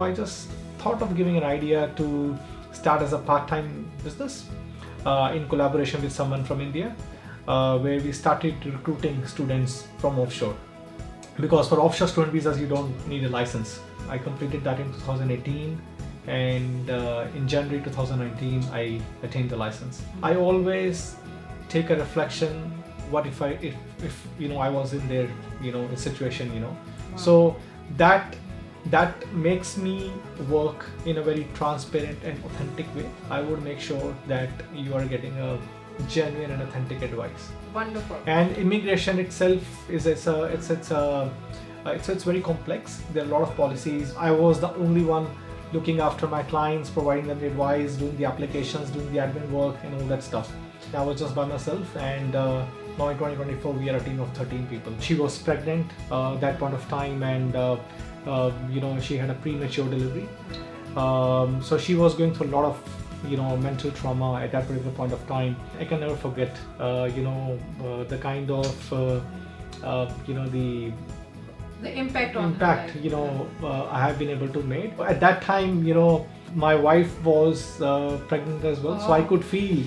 I just thought of giving an idea to start as a part-time business in collaboration with someone from India, where we started recruiting students from offshore. Because for offshore student visas, you don't need a license. I completed that in 2018, and in January 2019, I attained the license. I always take a reflection. What if I was in their situation, so that makes me work in a very transparent and authentic way. I would make sure that you are getting a genuine and authentic advice. Wonderful. And immigration itself is it's very complex. There are a lot of policies. I was the only one looking after my clients, providing them the advice, doing the applications, doing the admin work, and all that stuff. I was just by myself, and now in 2024 we are a team of 13 people. She was pregnant that point of time, and she had a premature delivery. So she was going through a lot of mental trauma at that particular point of time. I can never forget the kind of the impact on impact I have been able to make. At that time, my wife was pregnant as well, so I could feel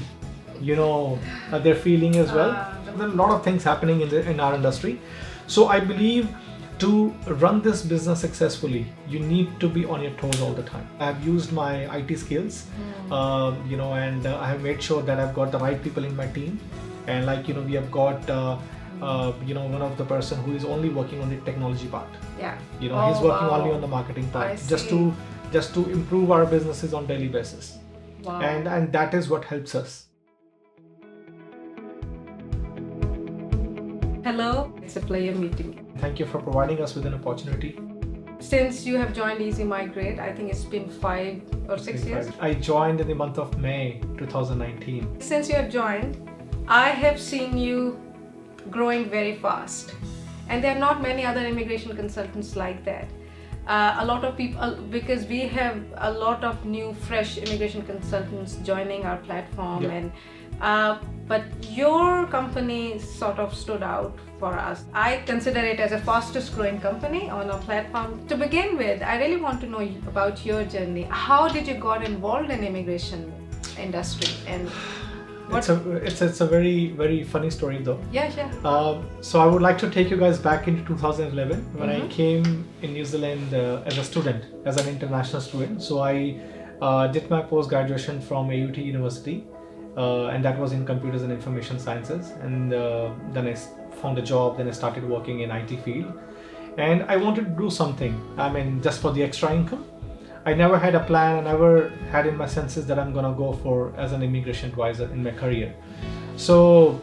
their feeling as well. There are a lot of things happening in our industry. So I believe to run this business successfully, you need to be on your toes all the time. I have used my IT skills, and I have made sure that I've got the right people in my team. And we have got one of the person who is only working on the technology part. Yeah. He's working only on the marketing part, just to improve our businesses on daily basis. Wow. And that is what helps us. Hello, it's a player meeting. Thank you for providing us with an opportunity. Since you have joined EzyMigrate, I think it's been 5 or 6 years. I joined in the month of May 2019. Since you have joined, I have seen you growing very fast, and there are not many other immigration consultants like that. A lot of people, because we have a lot of new fresh immigration consultants joining our platform. Yep. And but your company sort of stood out for us. I consider it as a fastest growing company on our platform. To begin with, I really want to know about your journey. How did you got involved in immigration industry, and it's a very, very funny story though. Yeah, sure. So I would like to take you guys back into 2011 when I came in New Zealand as a student, as an international student. So I did my post-graduation from AUT University, and that was in computers and information sciences. And then I found a job, then I started working in IT field. And I wanted to do something, just for the extra income. I never had a plan. I never had in my senses that I'm gonna go for as an immigration advisor in my career. So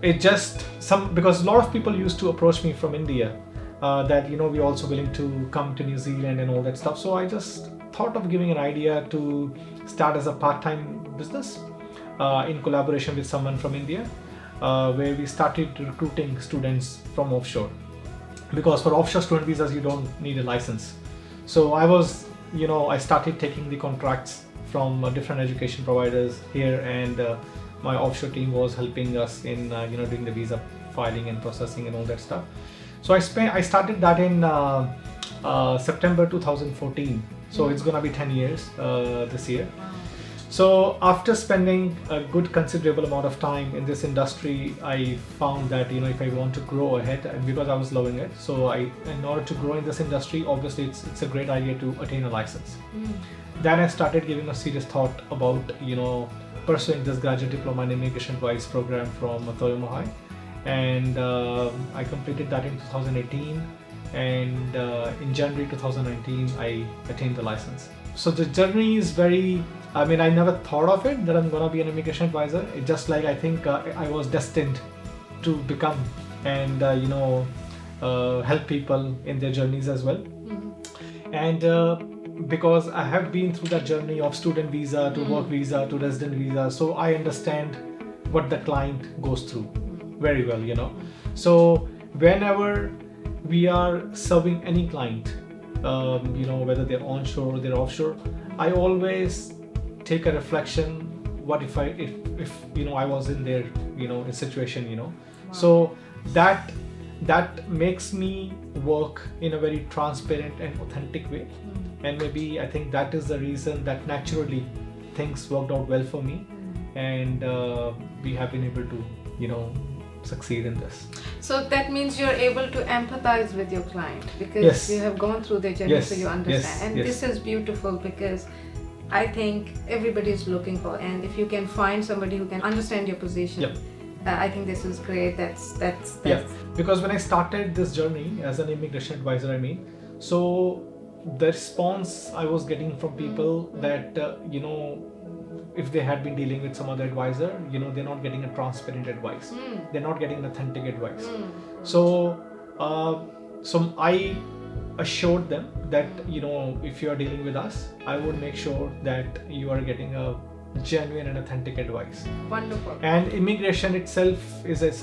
because a lot of people used to approach me from India that we're also willing to come to New Zealand and all that stuff. So I just thought of giving an idea to start as a part-time business in collaboration with someone from India, where we started recruiting students from offshore. Because for offshore student visas, you don't need a license. So I started taking the contracts from different education providers here, and my offshore team was helping us in doing the visa filing and processing and all that stuff. So I started that in September 2014. So it's gonna be 10 years this year. So after spending a good considerable amount of time in this industry, I found that if I want to grow ahead, and because I was loving it, so in order to grow in this industry, obviously it's a great idea to attain a license. Then I started giving a serious thought about pursuing this graduate diploma in immigration advice program from Toyoma High, and I completed that in 2018, and in January 2019 I attained the license. So the journey is very, I never thought of it that I'm gonna be an immigration advisor. It's just like I think I was destined to become and help people in their journeys as well. And because I have been through that journey of student visa to work visa to resident visa, so I understand what the client goes through very well. So whenever we are serving any client, whether they're onshore or they're offshore, I always take a reflection. What if I was in their situation. So that that makes me work in a very transparent and authentic way. And maybe I think that is the reason that naturally things worked out well for me, and we have been able to, succeed in this. So that means you're able to empathize with your client because Yes. you have gone through their journey, Yes. so you understand. Yes. And Yes. this is beautiful because I think everybody is looking for, and if you can find somebody who can understand your position, Yep. I think this is great. That's Yeah, because when I started this journey as an immigration advisor, so the response I was getting from people that, if they had been dealing with some other advisor, they're not getting a transparent advice. They're not getting authentic advice. So I assured them that, if you are dealing with us, I would make sure that you are getting a genuine and authentic advice. Wonderful. And immigration itself is it's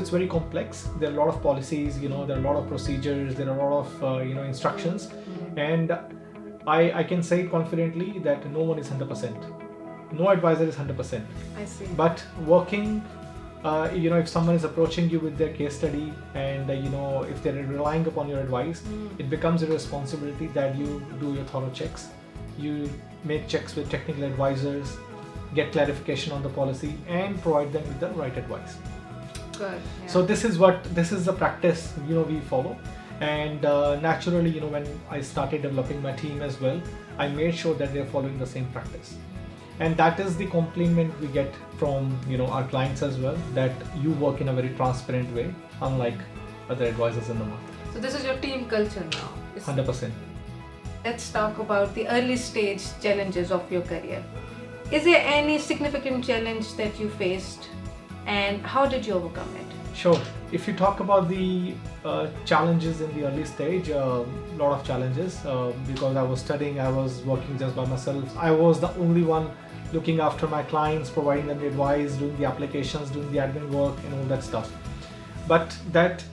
very complex. There are a lot of policies, there are a lot of procedures, there are a lot of instructions, and I can say confidently that no one is 100%. No advisor is 100%. I see. But working, if someone is approaching you with their case study, and if they're relying upon your advice, it becomes a responsibility that you do your thorough checks. You make checks with technical advisors, get clarification on the policy, and provide them with the right advice. Good. Yeah. So this is the practice we follow, and naturally, when I started developing my team as well, I made sure that they're following the same practice, and that is the compliment we get from our clients as well, that you work in a very transparent way, unlike other advisors in the market. So this is your team culture now. 100%. Let's talk about the early stage challenges of your career. Is there any significant challenge that you faced, and how did you overcome it? Sure. If you talk about the challenges in the early stage, a lot of challenges, because I was studying, I was working just by myself. I was the only one looking after my clients, providing them the advice, doing the applications, doing the admin work, and all that stuff. But that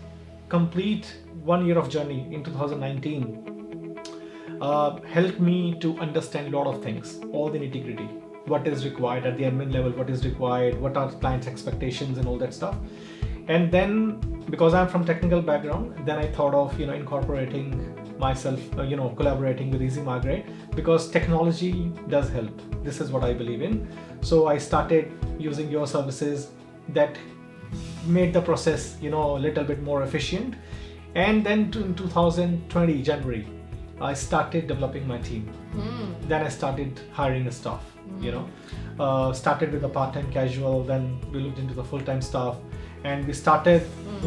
complete 1 year of journey in 2019 helped me to understand a lot of things, all the nitty-gritty. What is required at the admin level, what is required, what are clients' expectations, and all that stuff. And then, because I'm from technical background, then I thought of incorporating myself, collaborating with EzyMigrate, because technology does help. This is what I believe in. So I started using your services that made the process a little bit more efficient. And then in 2020 January, I started developing my team. Then I started hiring the staff. Started with the part-time casual, then we looked into the full-time staff, and we started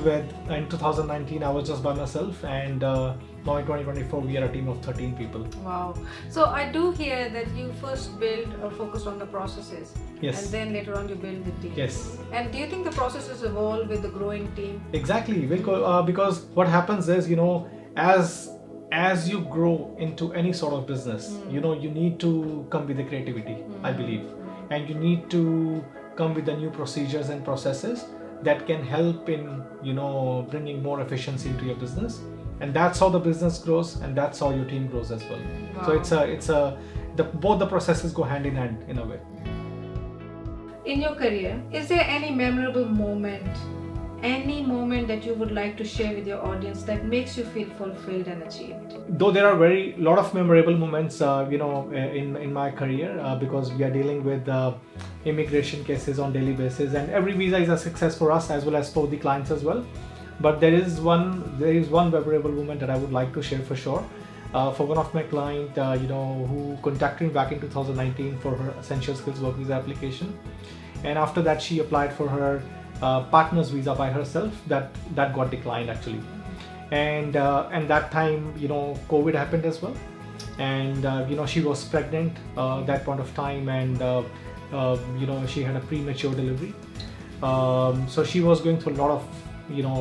with, in 2019 I was just by myself, and now in 2024 we are a team of 13 people. Wow. So I do hear that you first build or focus on the processes. Yes. And then later on you build the team. Yes. And do you think the processes evolve with the growing team? Exactly, because what happens is, as you grow into any sort of business, you need to come with the creativity, I believe, and you need to come with the new procedures and processes that can help in bringing more efficiency into your business, and that's how the business grows, and that's how your team grows as well. Wow. So both the processes go hand in hand in a way. In your career, is there any memorable moment, any moment that you would like to share with your audience that makes you feel fulfilled and achieved? Though there are lot of memorable moments, in my career, because we are dealing with immigration cases on daily basis, and every visa is a success for us as well as for the clients as well. But there is one memorable moment that I would like to share for sure. For one of my client, who contacted me back in 2019 for her essential skills work visa application, and after that she applied for her partner's visa by herself. That got declined actually, and that time COVID happened as well, and she was pregnant that point of time, and she had a premature delivery, so she was going through a lot of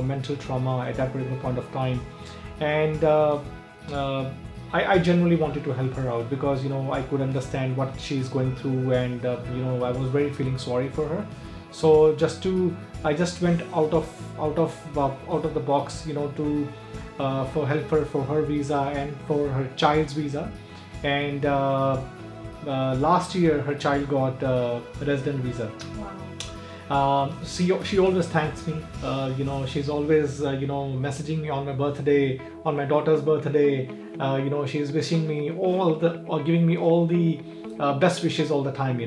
mental trauma at that particular point of time, and I genuinely wanted to help her out, because I could understand what she's going through, and I was very feeling sorry for her. So I just went out of the box, to for help her for her visa and for her child's visa, and last year her child got a resident visa. Wow. She always thanks me. She's always messaging me on my birthday, on my daughter's birthday. She's wishing me or giving me all the best wishes all the time.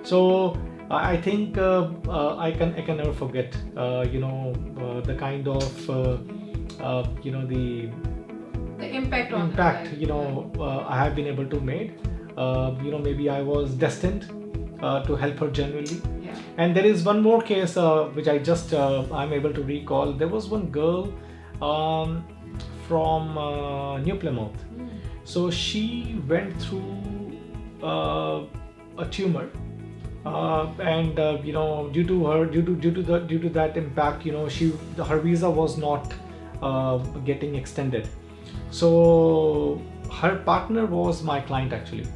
So I think I can never forget. The kind of The impact on impact her life. I have been able to make. Maybe I was destined to help her genuinely. Yeah. And there is one more case which I'm able to recall. There was one girl from New Plymouth. So she went through a tumor, and due to that impact, her visa was not getting extended. So her partner was my client actually.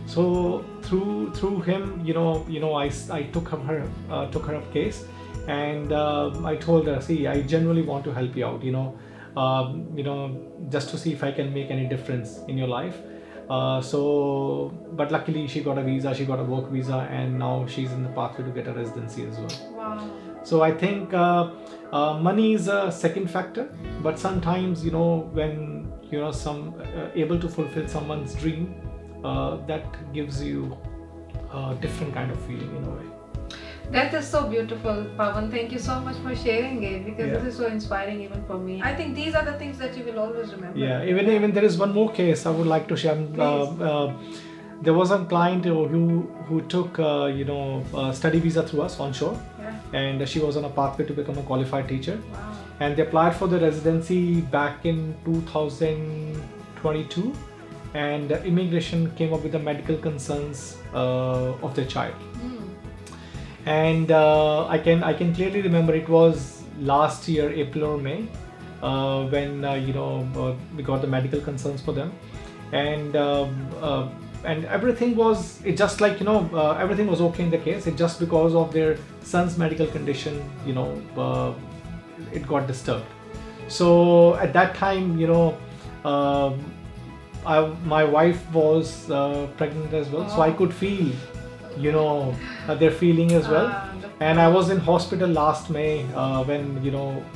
So through him, I took her up case, and I told her, see, I genuinely want to help you out, just to see if I can make any difference in your life. But luckily she got a visa, she got a work visa, and now she's in the pathway to get a residency as well. Wow. So I think money is a second factor, but sometimes when some able to fulfill someone's dream, that gives you a different kind of feeling in a way. That is so beautiful, Pawan. Thank you so much for sharing it, because this is so inspiring even for me. I think these are the things that you will always remember. Yeah, even there is one more case I would like to share. There was a client who took a study visa through us onshore, and she was on a pathway to become a qualified teacher. Wow. And they applied for the residency back in 2022, and immigration came up with the medical concerns of their child. And I can clearly remember it was last year, April or May, when we got the medical concerns for them, and everything was everything was okay in the case. It just because of their son's medical condition, it got disturbed. So at that time, my wife was pregnant as well, so I could feel their feeling as well. And I was in hospital last May when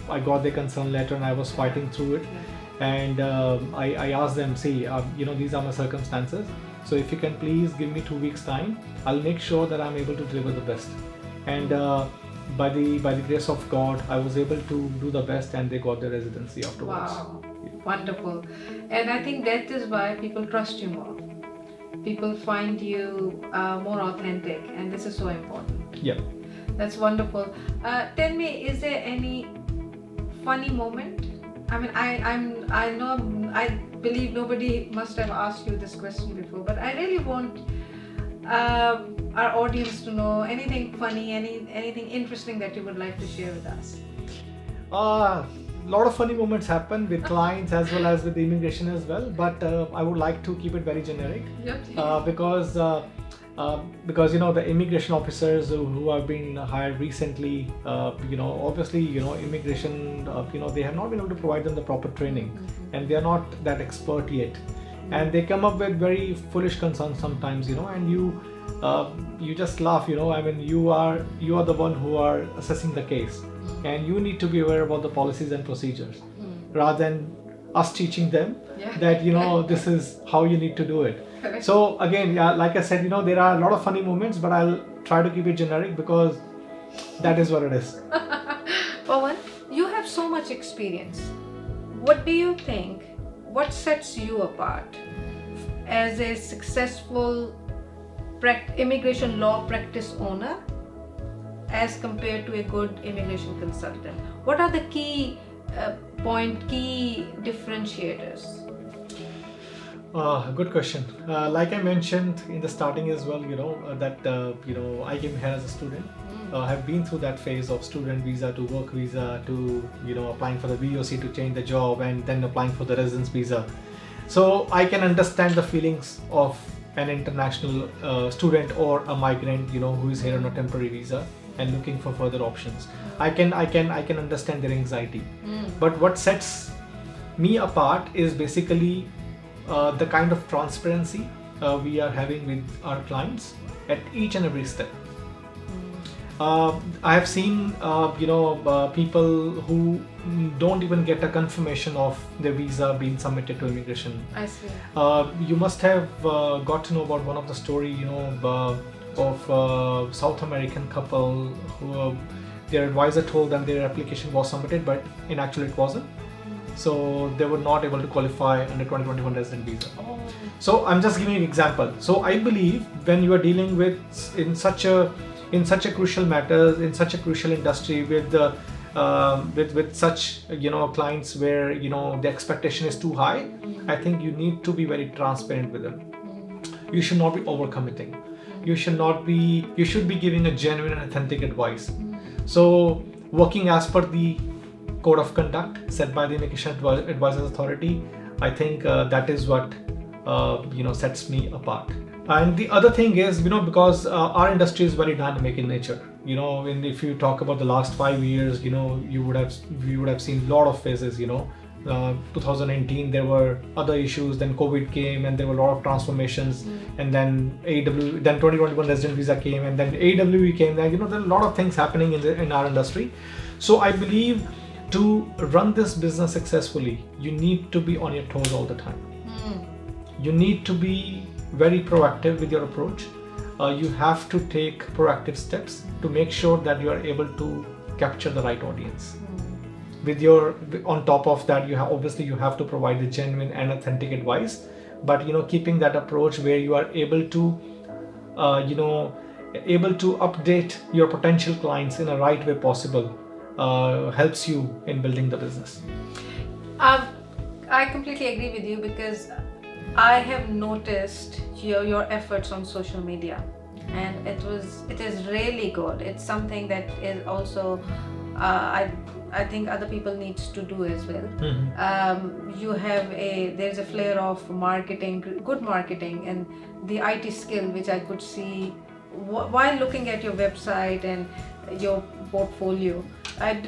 I got the concern letter, and I was fighting through it. And I asked them, see, these are my circumstances, so if you can please give me 2 weeks time, I'll make sure that I'm able to deliver the best. And by the grace of God, I was able to do the best, and they got their residency afterwards. Wow, wonderful. And I think that is why people trust you more. People find you more authentic, and this is so important. Yeah. That's wonderful. Tell me, is there any funny moment? I mean, I know, I believe nobody must have asked you this question before, but I really want our audience to know anything funny, anything interesting that you would like to share with us. A lot of funny moments happen with clients as well as with the immigration as well, but I would like to keep it very generic. Yep. Because the immigration officers who have been hired recently, obviously immigration, they have not been able to provide them the proper training, and they are not that expert yet, and they come up with very foolish concerns sometimes, and you just laugh. I mean, you are the one who are assessing the case, and you need to be aware about the policies and procedures, rather than us teaching them that this is how you need to do it. So again, like I said, there are a lot of funny moments, but I'll try to keep it generic because that is what it is. Pawan, you have so much experience. What do you think? What sets you apart as a successful immigration law practice owner as compared to a good immigration consultant? What are the key differentiators? Good question. Like I mentioned in the starting as well, that I came here as a student. I have been through that phase of student visa to work visa to applying for the VOC to change the job, and then applying for the residence visa. So I can understand the feelings of an international student or a migrant, who is here on a temporary visa and looking for further options. I can understand their anxiety. But what sets me apart is basically the kind of transparency we are having with our clients at each and every step. I have seen, people who don't even get a confirmation of their visa being submitted to immigration. I see. You must have got to know about one of the story, of South American couple who their advisor told them their application was submitted, but in actual it wasn't. So they were not able to qualify under 2021 resident visa. Oh. So I'm just giving an example. So I believe when you are dealing with in such a crucial matters, in such a crucial industry with the with such clients where the expectation is too high, I think you need to be very transparent with them. You should not be overcommitting. You should be giving a genuine and authentic advice. So working as per the code of conduct set by the Immigration Advisors Authority, I think that is what sets me apart. And the other thing is, because our industry is very dynamic in nature. If you talk about the last 5 years, we would have seen a lot of phases. 2019 there were other issues, then COVID came, and there were a lot of transformations, and then then 2021 resident visa came, and then AWE came. There are a lot of things happening in our industry. So I believe to run this business successfully, you need to be on your toes all the time. You need to be very proactive with your approach. You have to take proactive steps to make sure that you are able to capture the right audience. On top of that, you have to provide the genuine and authentic advice, but keeping that approach where you are able to update your potential clients in a right way possible helps you in building the business. I completely agree with you, because I have noticed your efforts on social media, and it is really good. It's something that is also I think other people needs to do as well. There's a flair of marketing, good marketing, and the IT skill which I could see while looking at your website and your portfolio. I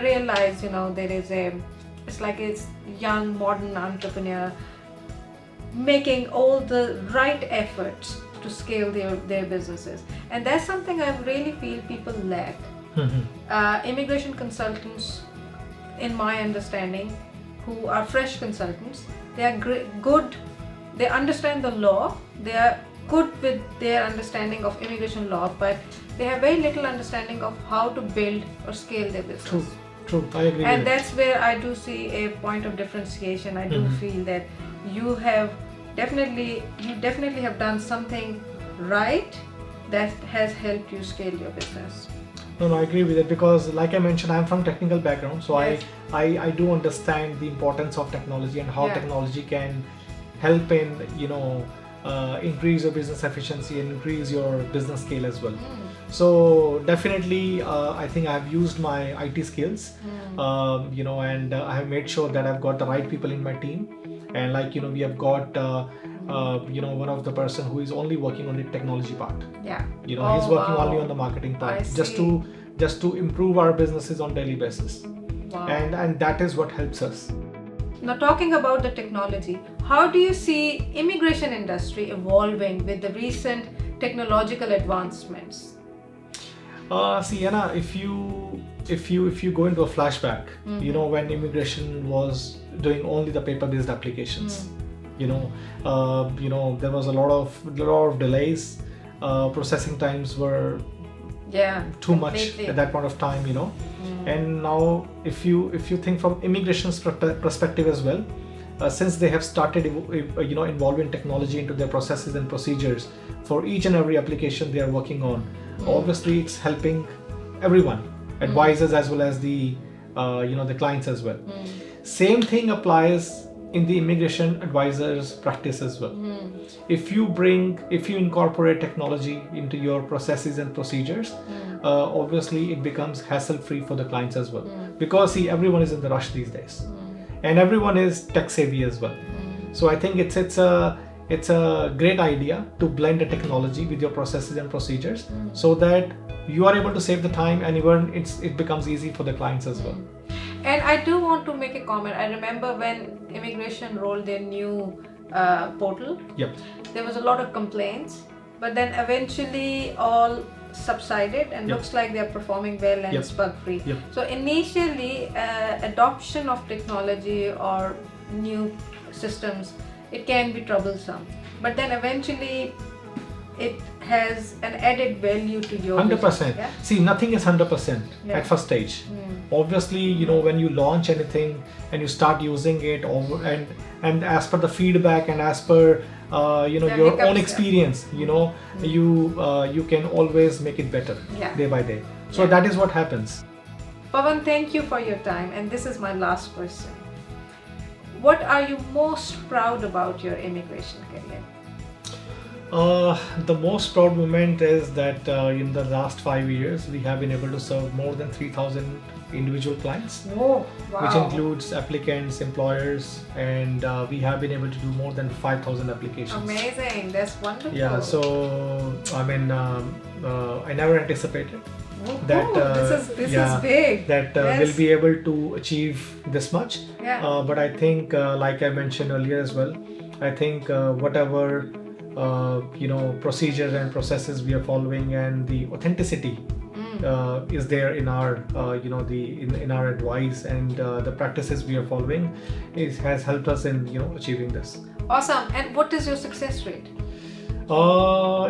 realized there is it's like a young modern entrepreneur making all the right efforts to scale their businesses, and that's something I really feel people lack. Immigration consultants, in my understanding, who are fresh consultants, they are good, they understand the law, they are good with their understanding of immigration law, but they have very little understanding of how to build or scale their business. True, I agree. And that's where I do see a point of differentiation. I do feel that you definitely have done something right that has helped you scale your business. No, I agree with it, because like I mentioned, I'm from technical background, so yes. I do understand the importance of technology and how technology can help in increase your business efficiency and increase your business scale as well. So definitely I think I have used my IT skills, and I have made sure that I've got the right people in my team, and we have got one of the person who is only working on the technology part. He's working only on the marketing part, just to improve our businesses on daily basis. Wow. And that is what helps us. Now, talking about the technology, how do you see immigration industry evolving with the recent technological advancements? See, Anna, if you go into a flashback, when immigration was doing only the paper-based applications, there was a lot of delays. Processing times were too much at that point of time, And now, if you think from immigration's perspective as well, since they have started involving technology into their processes and procedures for each and every application they are working on, obviously it's helping everyone, advisors as well as the clients as well. Same thing applies in the immigration advisors practice as well. If you incorporate technology into your processes and procedures, obviously it becomes hassle-free for the clients as well, because see, everyone is in the rush these days, and everyone is tech savvy as well. So I think it's a great idea to blend the technology with your processes and procedures, so that you are able to save the time, and even it becomes easy for the clients as well. And I do want to make a comment. I remember when immigration rolled their new portal, Yep. there was a lot of complaints, but then eventually all subsided and Yep. looks like they're performing well and Yep. it's bug free. Yep. So initially, adoption of technology or new systems, it can be troublesome, but then eventually it has an added value to your 100%. business, yeah? See, nothing is 100% Yeah. at first stage. Mm. Obviously, you know, when you launch anything and you start using it over and as per the feedback and as per you know The your hiccups, own yeah. experience, you know, you can always make it better Yeah. day by day. So Yeah. that is what happens. Pawan, thank you for your time, and this is my last question. What are you most proud about your immigration career? The most proud moment is that in the last 5 years we have been able to serve more than 3,000 individual clients, Oh, wow. which includes applicants, employers, and we have been able to do more than 5,000 applications. Amazing, that's wonderful. Yeah, so I mean, I never anticipated that this yeah, is big. that Yes. we'll be able to achieve this much. Yeah. But I think, like I mentioned earlier as well, I think whatever you know procedures and processes we are following and the authenticity is there in our you know in our advice and the practices we are following has helped us in you know achieving this. Awesome. And what is your success rate?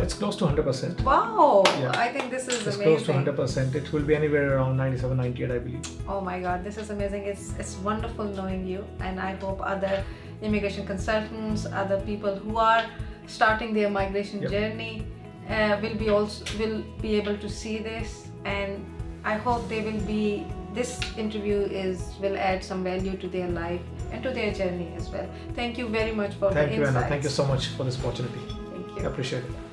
It's close to 100%. Wow, Yeah. I think this is It's amazing. close to 100%. It will be anywhere around 97, 98, I believe. Oh my God, this is amazing. It's wonderful knowing you, and I hope other immigration consultants, other people who are starting their migration Yep. journey will be able to see this, and I hope this interview will add some value to their life and to their journey as well. Thank you very much for Thank the you, insights. Anna. Thank you so much for this opportunity. Thank you. I appreciate it.